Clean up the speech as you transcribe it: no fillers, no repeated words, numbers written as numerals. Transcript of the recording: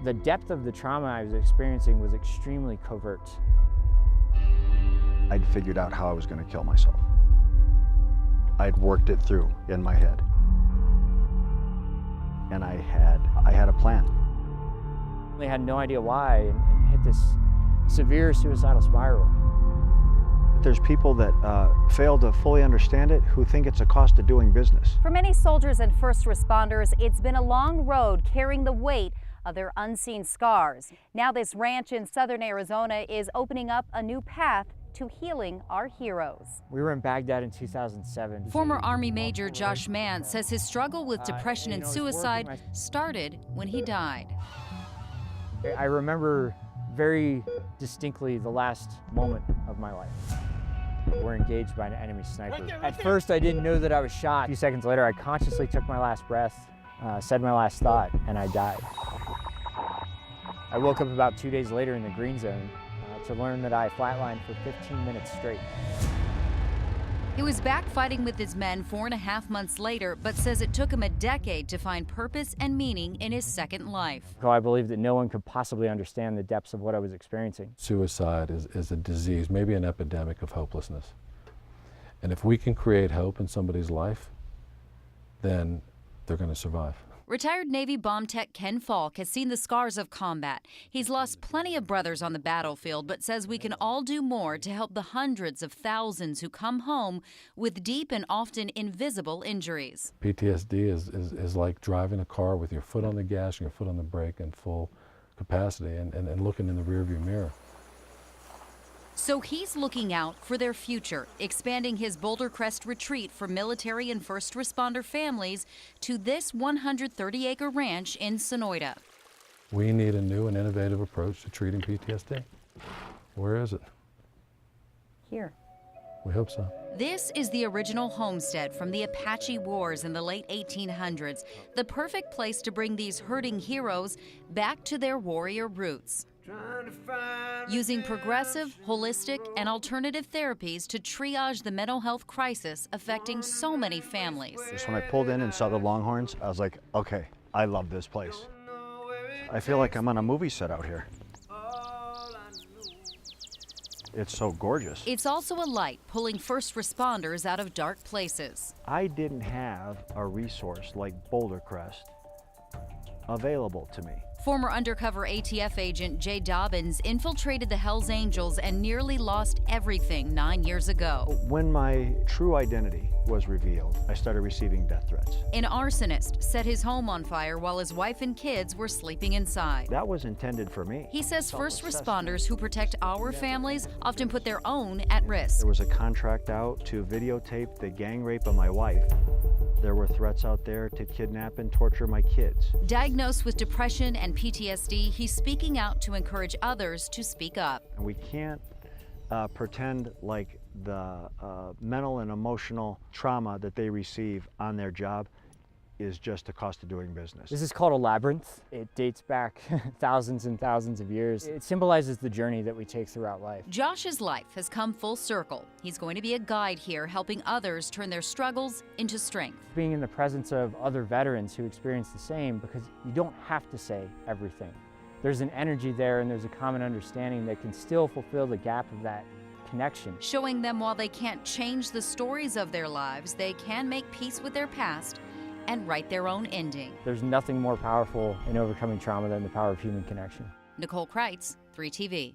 The depth of the trauma I was experiencing was extremely covert. I'd figured out how I was going to kill myself. I'd worked it through in my head. And I had a plan. I had no idea why and hit this severe suicidal spiral. There's people that fail to fully understand it who think it's a cost of doing business. For many soldiers and first responders, it's been a long road carrying the weight of their unseen scars. Now this ranch in southern Arizona is opening up a new path to healing our heroes. We were in Baghdad in 2007. Former Army Major Josh MANTZ says his struggle with depression and suicide started when he died. I remember very distinctly the last moment of my life. We're engaged by an enemy sniper. At first, I didn't know that I was shot. A few seconds later, I consciously took my last breath, said my last thought, and I died. I woke up about 2 days later in the green zone to learn that I flatlined for 15 minutes straight. He was back fighting with his men 4.5 months later, but says it took him a decade to find purpose and meaning in his second life. So I believe that no one could possibly understand the depths of what I was experiencing. Suicide is a disease, maybe an epidemic of hopelessness. And if we can create hope in somebody's life, then they're going to survive. Retired Navy bomb tech Ken FALKE has seen the scars of combat. He's lost plenty of brothers on the battlefield, but says we can all do more to help the hundreds of thousands who come home with deep and often invisible injuries. PTSD is like driving a car with your foot on the gas and your foot on the brake in full capacity and looking in the rearview mirror. So he's looking out for their future, expanding his Boulder Crest Retreat for military and first responder families to this 130-acre ranch in Sonoita. We need a new and innovative approach to treating PTSD. Where is it? Here. We hope so. This is the original homestead from the Apache Wars in the late 1800s, the perfect place to bring these hurting heroes back to their warrior roots. Using progressive, holistic, and alternative therapies to triage the mental health crisis affecting so many families. Just when I pulled in and saw the Longhorns, I was like, okay, I love this place. I feel like I'm on a movie set out here. It's so gorgeous. It's also a light pulling first responders out of dark places. I didn't have a resource like Boulder Crest available to me. Former undercover ATF agent Jay DOBYNS infiltrated the Hells Angels and nearly lost everything 9 years ago. When my true identity was revealed, I started receiving death threats. An arsonist set his home on fire while his wife and kids were sleeping inside. That was intended for me. He says first responders who protect our families often put their own at risk. There was a contract out to videotape the gang rape of my wife. There were threats out there to kidnap and torture my kids. Diagnosed with depression and PTSD, he's speaking out to encourage others to speak up. And we can't pretend like the mental and emotional trauma that they receive on their job is just a cost of doing business. This is called a labyrinth. It dates back thousands and thousands of years. It symbolizes the journey that we take throughout life. Josh's life has come full circle. He's going to be a guide here, helping others turn their struggles into strength. Being in the presence of other veterans who experience the same, because you don't have to say everything. There's an energy there and there's a common understanding that can still fulfill the gap of that connection. Showing them while they can't change the stories of their lives, they can make peace with their past and write their own ending. There's nothing more powerful in overcoming trauma than the power of human connection. Nicole Kreitz, 3TV.